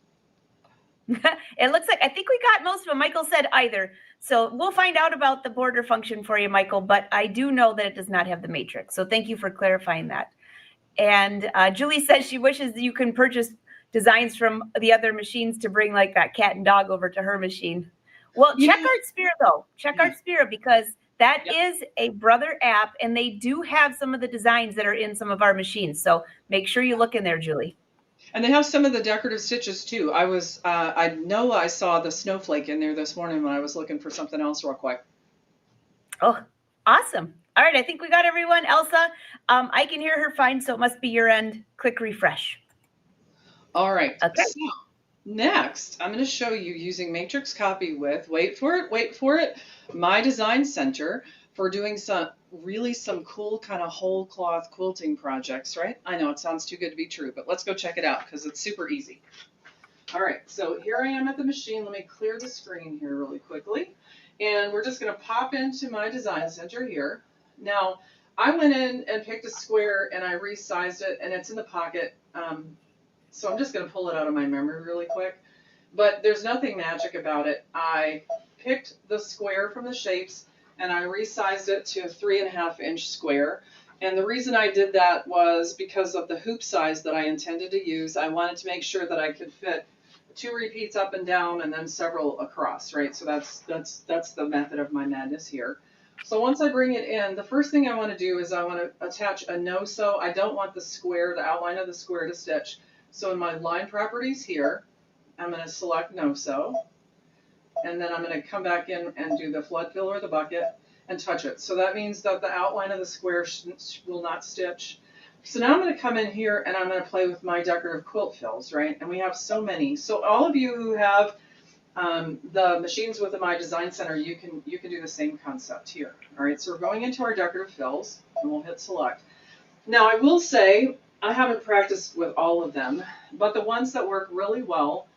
It looks like, I think we got most of them. Michael said either. So we'll find out about the border function for you, Michael, but I do know that it does not have the matrix. So thank you for clarifying that. And Julie says she wishes you can purchase designs from the other machines to bring like that cat and dog over to her machine. Well, check Artspira though. Check Artspira because that is a Brother app and they do have some of the designs that are in some of our machines. So make sure you look in there, Julie. And they have some of the decorative stitches too. I know I saw the snowflake in there this morning when I was looking for something else real quick. Oh, awesome. All right, I think we got everyone. Elsa, I can hear her fine, so it must be your end. Click refresh. All right. Okay. So next, I'm going to show you using matrix copy with, wait for it, My Design Center. for doing some cool kind of whole cloth quilting projects, right? I know it sounds too good to be true, but let's go check it out because it's super easy. All right, so here I am at the machine. Let me clear the screen here really quickly. And we're just going to pop into my design center here. Now, I went in and picked a square and I resized it and it's in the pocket. So I'm just going to pull it out of my memory really quick. But there's nothing magic about it. I picked the square from the shapes and I resized it to a 3.5-inch square. And the reason I did that was because of the hoop size that I intended to use. I wanted to make sure that I could fit 2 repeats up and down and then several across, right? So that's the method of my madness here. So once I bring it in, the first thing I want to do is I want to attach a no-sew. I don't want the square, the outline of the square to stitch. So in my line properties here, I'm going to select no-sew. And then I'm going to come back in and do the flood fill or the bucket and touch it. So that means that the outline of the square will not stitch. So now I'm going to come in here and I'm going to play with my decorative quilt fills, right? And we have so many. So all of you who have the machines within my design center, you can do the same concept here. All right, so we're going into our decorative fills and we'll hit select. Now I will say I haven't practiced with all of them, but the ones that work really well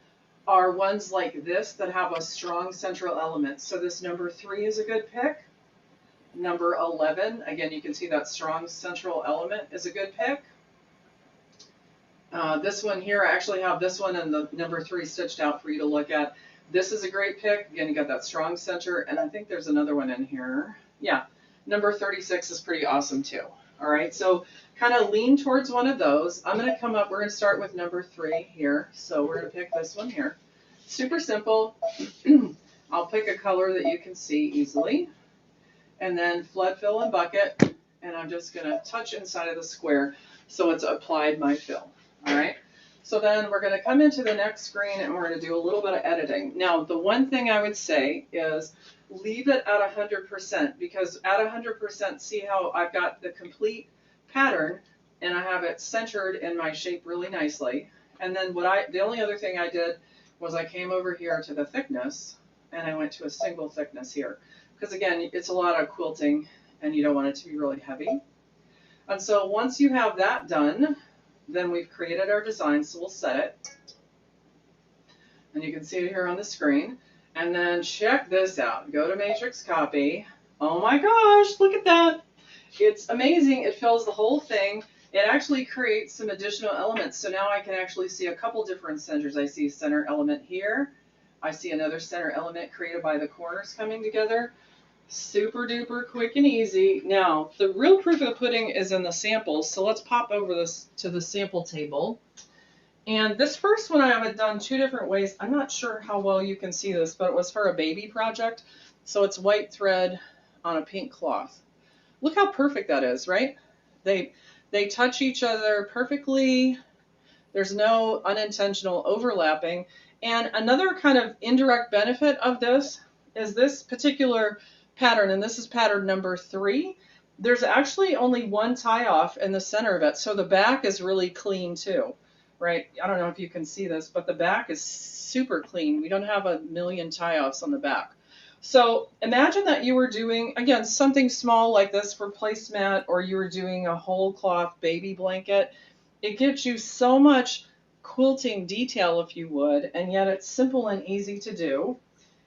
are ones like this that have a strong central element. So this number 3 is a good pick. Number 11, again, you can see that strong central element is a good pick. This one here, I actually have this one and the number 3 stitched out for you to look at. This is a great pick. Again, you got that strong center, and I think there's another one in here. Yeah, number 36 is pretty awesome too. All right, so kind of lean towards one of those. I'm going to come up, we're going to start with number 3 here. So we're going to pick this one here. Super simple. I'll pick a color that you can see easily. And then flood, fill, and bucket. And I'm just going to touch inside of the square so it's applied my fill. All right. So then we're going to come into the next screen and we're going to do a little bit of editing. Now, the one thing I would say is leave it at 100% because at 100%, see how I've got the complete pattern and I have it centered in my shape really nicely. And then the only other thing I did was I came over here to the thickness and I went to a single thickness here. Because again, it's a lot of quilting and you don't want it to be really heavy. And so once you have that done, then we've created our design, so we'll set it. And you can see it here on the screen. And then check this out. Go to Matrix Copy. Oh my gosh, look at that. It's amazing. It fills the whole thing. It actually creates some additional elements. So now I can actually see a couple different centers. I see a center element here. I see another center element created by the corners coming together. Super duper quick and easy. Now, the real proof of the pudding is in the samples. So let's pop over this to the sample table. And this first one I have done 2 different ways. I'm not sure how well you can see this, but it was for a baby project. So it's white thread on a pink cloth. Look how perfect that is, right? They touch each other perfectly. There's no unintentional overlapping. And another kind of indirect benefit of this is this particular pattern, and this is pattern number 3. There's actually only one tie off in the center of it, so the back is really clean too, right? I don't know if you can see this, but the back is super clean. We don't have a million tie offs on the back. So imagine that you were doing, again, something small like this for placemat, or you were doing a whole cloth baby blanket. It gives you so much quilting detail, if you would, and yet it's simple and easy to do.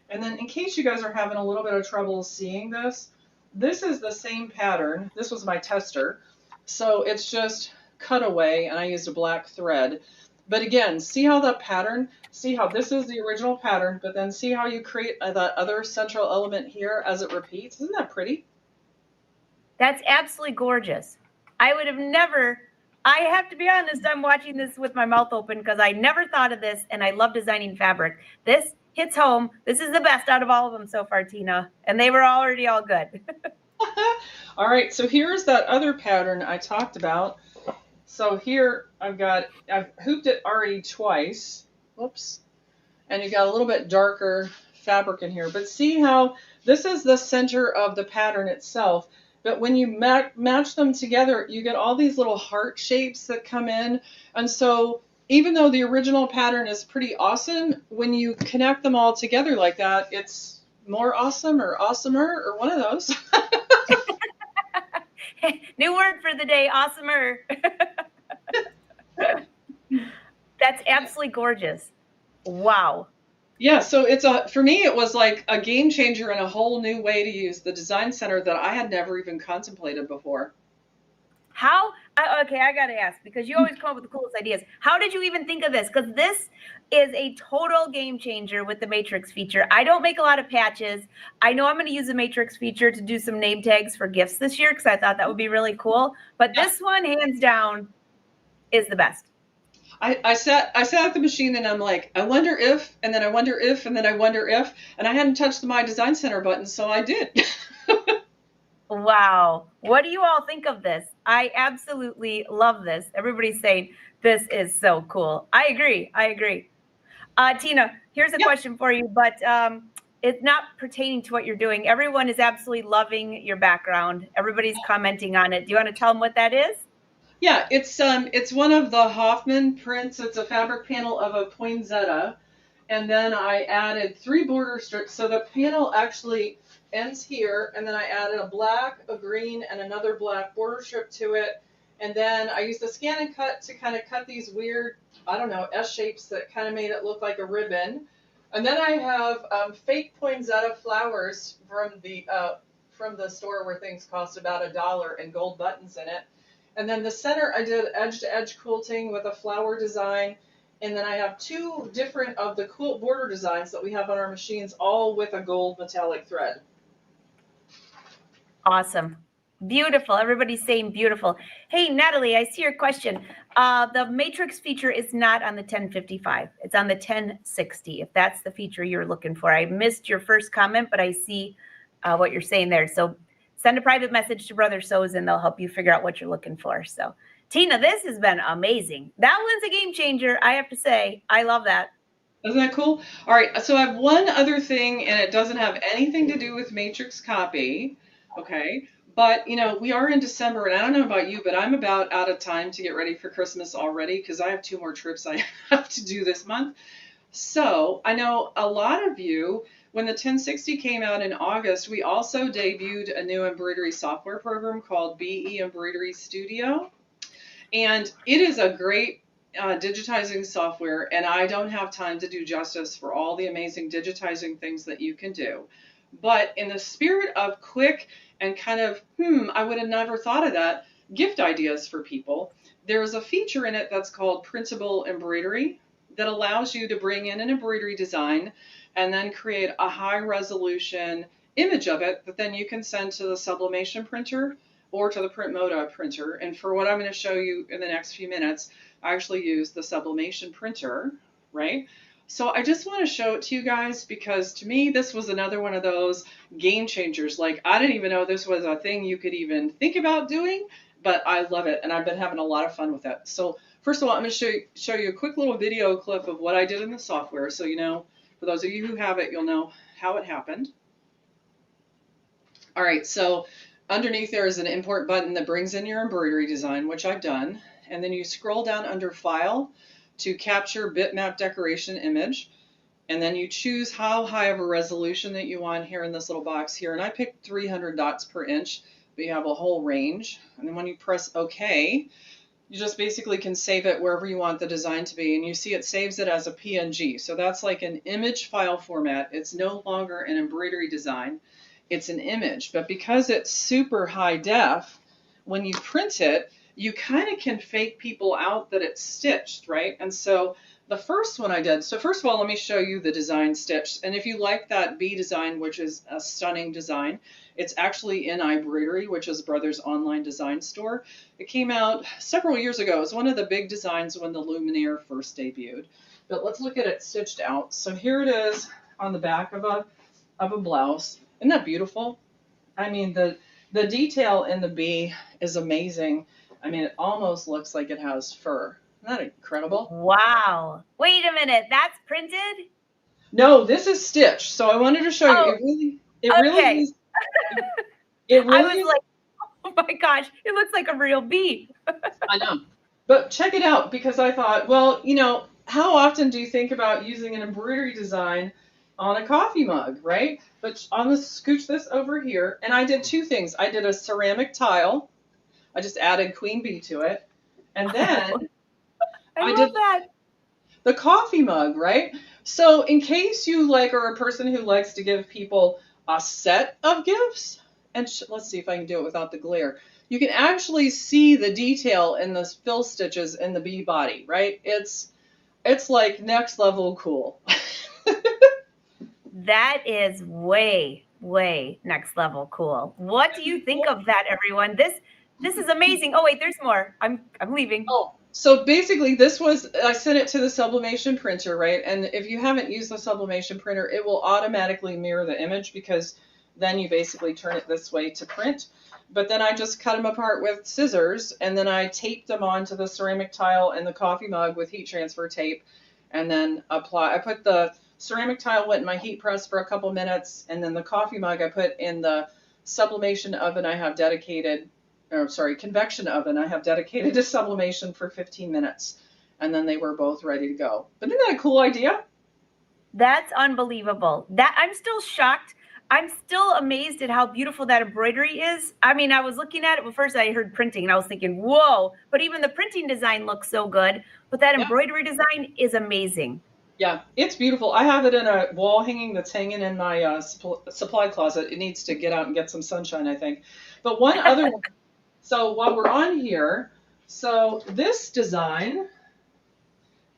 And then in case you guys are having a little bit of trouble seeing this, this is the same pattern. This was my tester. So it's just cut away and I used a black thread. But again, see how the pattern, see how this is the original pattern, but then see how you create that other central element here as it repeats. Isn't that pretty? That's absolutely gorgeous. I would have never, I have to be honest, I'm watching this with my mouth open because I never thought of this and I love designing fabric. This hits home. This is the best out of all of them so far, Tina. And they were already all good. All right, so here's that other pattern I talked about. So here I've hooped it already twice. Whoops. And you got a little bit darker fabric in here. But see how this is the center of the pattern itself. But when you match them together, you get all these little heart shapes that come in. And so even though the original pattern is pretty awesome, when you connect them all together like that, it's more awesome or awesomer or one of those. New word for the day, awesomer. That's absolutely gorgeous. Wow. Yeah, so for me it was like a game changer and a whole new way to use the design center that I had never even contemplated before. How, okay, I got to ask, because you always come up with the coolest ideas. How did you even think of this? Because this is a total game changer with the Matrix feature. I don't make a lot of patches. I know I'm going to use the Matrix feature to do some name tags for gifts this year because I thought that would be really cool. But this one, hands down, is the best. I sat at the machine and I'm like, I wonder if, and then I wonder if, and then I wonder if, and I hadn't touched the My Design Center button, so I did. Wow. What do you all think of this? I absolutely love this. Everybody's saying this is so cool. I agree. I agree. Tina, here's a question for you, but it's not pertaining to what you're doing. Everyone is absolutely loving your background. Everybody's commenting on it. Do you want to tell them what that is? Yeah, it's one of the Hoffman prints. It's a fabric panel of a poinsettia, and then I added 3 border strips. So the panel actually ends here, and then I added a black, a green, and another black border strip to it. And then I used the scan and cut to kind of cut these weird, I don't know, S shapes that kind of made it look like a ribbon. And then I have fake poinsettia flowers from the store where things cost about $1 and gold buttons in it. And then the center, I did edge-to-edge quilting with a flower design. And then I have 2 different of the quilt border designs that we have on our machines, all with a gold metallic thread. Awesome. Beautiful. Everybody's saying beautiful. Hey, Natalie, I see your question. The Matrix feature is not on the 1055. It's on the 1060, if that's the feature you're looking for. I missed your first comment, but I see what you're saying there. So send a private message to Brother Sews and they'll help you figure out what you're looking for. So Tina, this has been amazing. That one's a game changer, I have to say. I love that. Isn't that cool? All right, so I have one other thing, and it doesn't have anything to do with Matrix copy, okay? But, we are in December, and I don't know about you, but I'm about out of time to get ready for Christmas already because I have 2 more trips I have to do this month. So I know a lot of you, when the 1060 came out in August, we also debuted a new embroidery software program called BE Embroidery Studio. And it is a great digitizing software, and I don't have time to do justice for all the amazing digitizing things that you can do. But in the spirit of quick and kind of, I would have never thought of that, gift ideas for people, there's a feature in it that's called printable embroidery that allows you to bring in an embroidery design and then create a high resolution image of it that then you can send to the sublimation printer or to the Print Moda printer. And for what I'm going to show you in the next few minutes, I actually use the sublimation printer, right? So I just want to show it to you guys because to me, this was another one of those game changers. Like, I didn't even know this was a thing you could even think about doing, but I love it. And I've been having a lot of fun with it. So first of all, I'm going to show you a quick little video clip of what I did in the software. So, for those of you who have it, you'll know how it happened. All right, so underneath there is an import button that brings in your embroidery design, which I've done. And then you scroll down under File to capture bitmap decoration image. And then you choose how high of a resolution that you want here in this little box here. And I picked 300 dots per inch, but you have a whole range. And then when you press OK, you just basically can save it wherever you want the design to be. And you see it saves it as a PNG. So that's like an image file format. It's no longer an embroidery design. It's an image. But because it's super high def, when you print it, you kind of can fake people out that it's stitched, right? And so the first one I did, so first of all, let me show you the design stitched. And if you like that B design, which is a stunning design, it's actually in iBroidery, which is Brother's online design store. It came out several years ago. It was one of the big designs when the Luminaire first debuted. But let's look at it stitched out. So here it is on the back of a blouse. Isn't that beautiful? I mean, the detail in the B is amazing. I mean, it almost looks like it has fur. Isn't that incredible? Wow. Wait a minute. That's printed? No, this is stitched. So I wanted to show you. It really is. It really I was like, oh my gosh, it looks like a real bee. I know. But check it out because I thought, well, how often do you think about using an embroidery design on a coffee mug, right? But I'm going to scooch this over here. And I did 2 things. I did a ceramic tile I just added queen bee to it. And then I I love did that. the coffee mug, right? So in case you like are a person who likes to give people a set of gifts, and let's see if I can do it without the glare. You can actually see the detail in the fill stitches in the bee body, right? It's like next level cool. That is way, way next level cool. What do you think of that, everyone? This is amazing. Oh wait, there's more. I'm leaving. Oh, so basically this was, I sent it to the sublimation printer, right? And if you haven't used the sublimation printer, it will automatically mirror the image because then you basically turn it this way to print. But then I just cut them apart with scissors and then I taped them onto the ceramic tile and the coffee mug with heat transfer tape and then I put the ceramic tile went in my heat press for a couple minutes and then the coffee mug I put in the sublimation oven I have dedicated or sorry, convection oven I have dedicated to sublimation for 15 minutes. And then they were both ready to go. But isn't that a cool idea? That's unbelievable. That I'm still shocked. I'm still amazed at how beautiful that embroidery is. I mean, I was looking at it, but first I heard printing and I was thinking, whoa, but even the printing design looks so good. But that Yeah. embroidery design is amazing. Yeah, it's beautiful. I have it in a wall hanging that's hanging in my supply closet. It needs to get out and get some sunshine, I think. But one other one. So while we're on here, so this design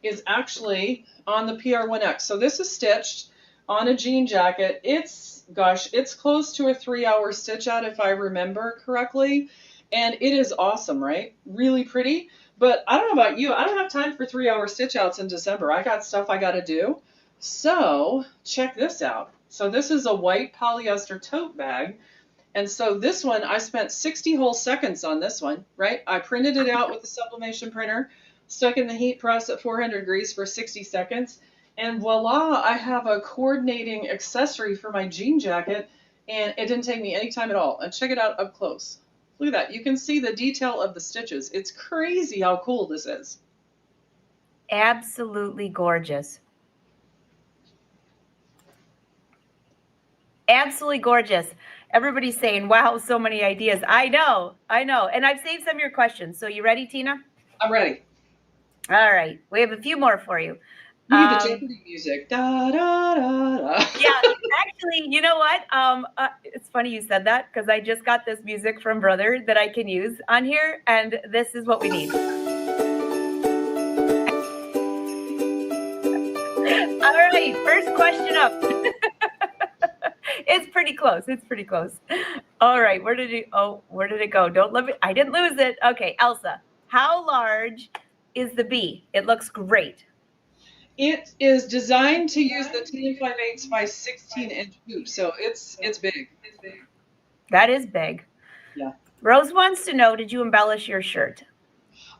is actually on the PR1060. So this is stitched on a jean jacket. It's, gosh, it's close to a 3-hour stitch out if I remember correctly. And it is awesome, right? Really pretty. But I don't know about you. I don't have time for 3-hour stitch outs in December. I got stuff I got to do. So check this out. So this is a white polyester tote bag. And so this one, I spent 60 whole seconds on this one, right? I printed it out with the sublimation printer, stuck in the heat press at 400 degrees for 60 seconds, and voila, I have a coordinating accessory for my jean jacket, and it didn't take me any time at all. And check it out up close. Look at that. You can see the detail of the stitches. It's crazy how cool this is. Absolutely gorgeous. Absolutely gorgeous. Everybody's saying, wow, so many ideas. I know. And I've saved some of your questions. So you ready, Tina? I'm ready. All right. We have a few more for you. We need the Jeopardy music. Da, da, da, da. Yeah, actually, you know what? It's funny you said that because I just got this music from Brother that I can use on here, and this is what we need. All right, first question up. It's pretty close. It's pretty close. All right, where did it go? Don't let me, I didn't lose it. Okay, Elsa, how large is the bee? It looks great. It is designed to use the 10 5/8 by 16-inch hoop, so it's big. That is big. Yeah. Rose wants to know, did you embellish your shirt?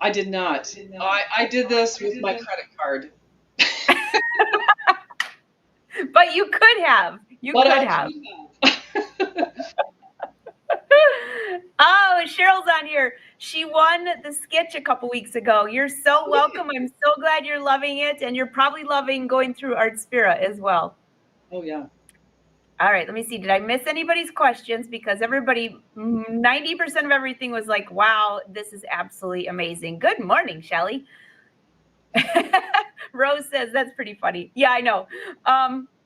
I did not. I did this with my credit card. But you could have. You could have. Oh, Cheryl's on here. She won the sketch a couple weeks ago. You're so welcome. I'm so glad you're loving it. And you're probably loving going through Artspira as well. Oh, yeah. All right, let me see. Did I miss anybody's questions? Because everybody, 90% of everything was like, wow, this is absolutely amazing. Good morning, Shelly. Rose says, that's pretty funny. Yeah, I know.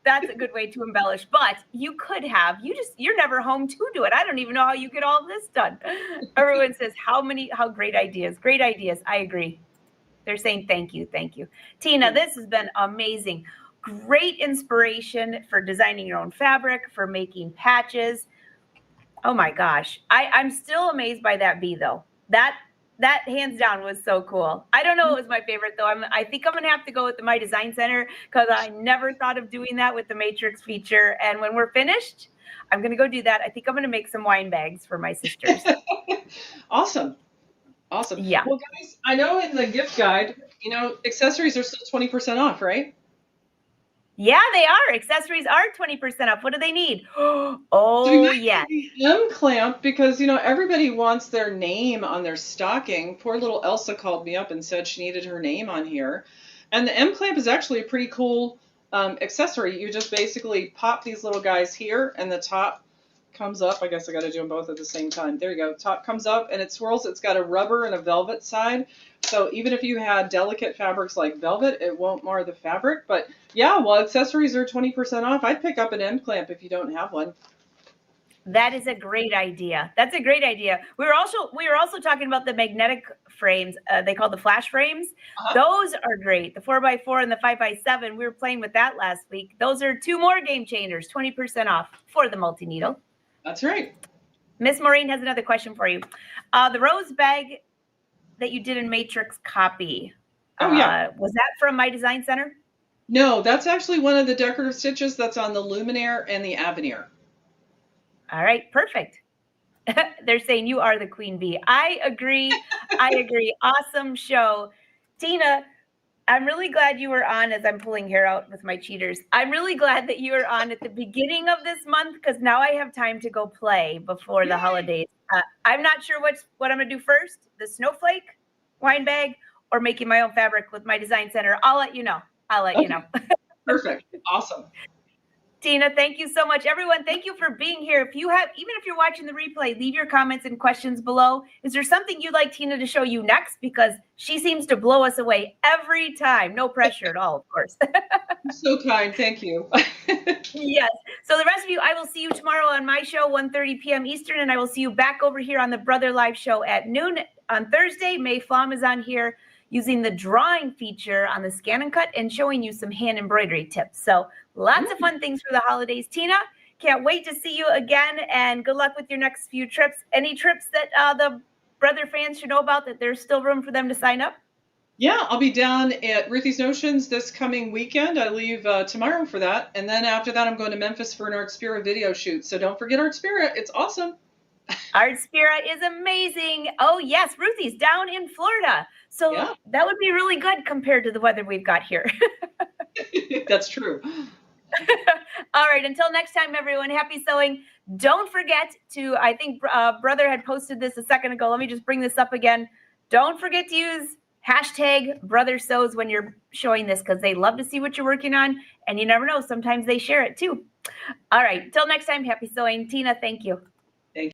That's a good way to embellish, but you could have, you're never home to do it. I don't even know how you get all of this done. Everyone says, how great ideas. Great ideas. I agree. They're saying, thank you. Thank you. Tina, this has been amazing. Great inspiration for designing your own fabric, for making patches. Oh my gosh. I'm still amazed by that bee though. That hands down was so cool. I don't know what was my favorite though. I think I'm gonna have to go with the My Design Center because I never thought of doing that with the Matrix feature. And when we're finished, I'm gonna go do that. I think I'm gonna make some wine bags for my sisters. Awesome. Yeah. Well, guys, I know in the gift guide, accessories are still 20% off, right? Yeah, they are. Accessories are 20% off. What do they need? Oh, yeah. M clamp because everybody wants their name on their stocking. Poor little Elsa called me up and said she needed her name on here, and the M clamp is actually a pretty cool accessory. You just basically pop these little guys here, and the top comes up. I guess I got to do them both at the same time. There you go. Top comes up and it swirls. It's got a rubber and a velvet side. So even if you had delicate fabrics like velvet, it won't mar the fabric. But yeah, well, accessories are 20% off. I'd pick up an end clamp if you don't have one. That is a great idea. That's a great idea. We were also talking about the magnetic frames. They call the flash frames. Those are great. The 4x4 and the 5x7. We were playing with that last week. Those are 2 more game changers. 20% off for the multi needle. That's right. Miss Maureen has another question for you. The rose bag that you did in matrix copy. Oh yeah. Was that from My Design Center? No, that's actually one of the decorative stitches that's on the Luminaire and the Avenir. All right, perfect. They're saying you are the queen bee. I agree. I agree. Awesome show. Tina, I'm really glad you were on as I'm pulling hair out with my cheaters. I'm really glad that you were on at the beginning of this month because now I have time to go play before the holidays. I'm not sure what I'm going to do first, the snowflake wine bag or making my own fabric with My Design Center. I'll let you know. You know. Perfect. Awesome. Tina, thank you so much. Everyone, thank you for being here. Even if you're watching the replay, leave your comments and questions below. Is there something you'd like Tina to show you next? Because she seems to blow us away every time. No pressure at all, of course. You're so kind. Thank you. Yes. So the rest of you, I will see you tomorrow on my show, 1:30 p.m. Eastern, and I will see you back over here on the Brother Live show at noon on Thursday. May Flom is on here using the drawing feature on the Scan and Cut and showing you some hand embroidery tips. So lots of fun things for the holidays. Tina, can't wait to see you again, and good luck with your next few trips. Any trips that the Brother fans should know about, that there's still room for them to sign up? Yeah, I'll be down at Ruthie's Notions this coming weekend. I leave tomorrow for that. And then after that, I'm going to Memphis for an Art Spira video shoot. So don't forget Art Spira. It's awesome. Art Spira is amazing. Oh, yes. Ruthie's down in Florida. So that would be really good compared to the weather we've got here. That's true. All right. Until next time, everyone, happy sewing. Don't forget to, I think Brother had posted this a second ago. Let me just bring this up again. Don't forget to use hashtag Brother Sews when you're showing this, because they love to see what you're working on. And you never know, sometimes they share it too. All right. Till next time, happy sewing. Tina, thank you. Thank you.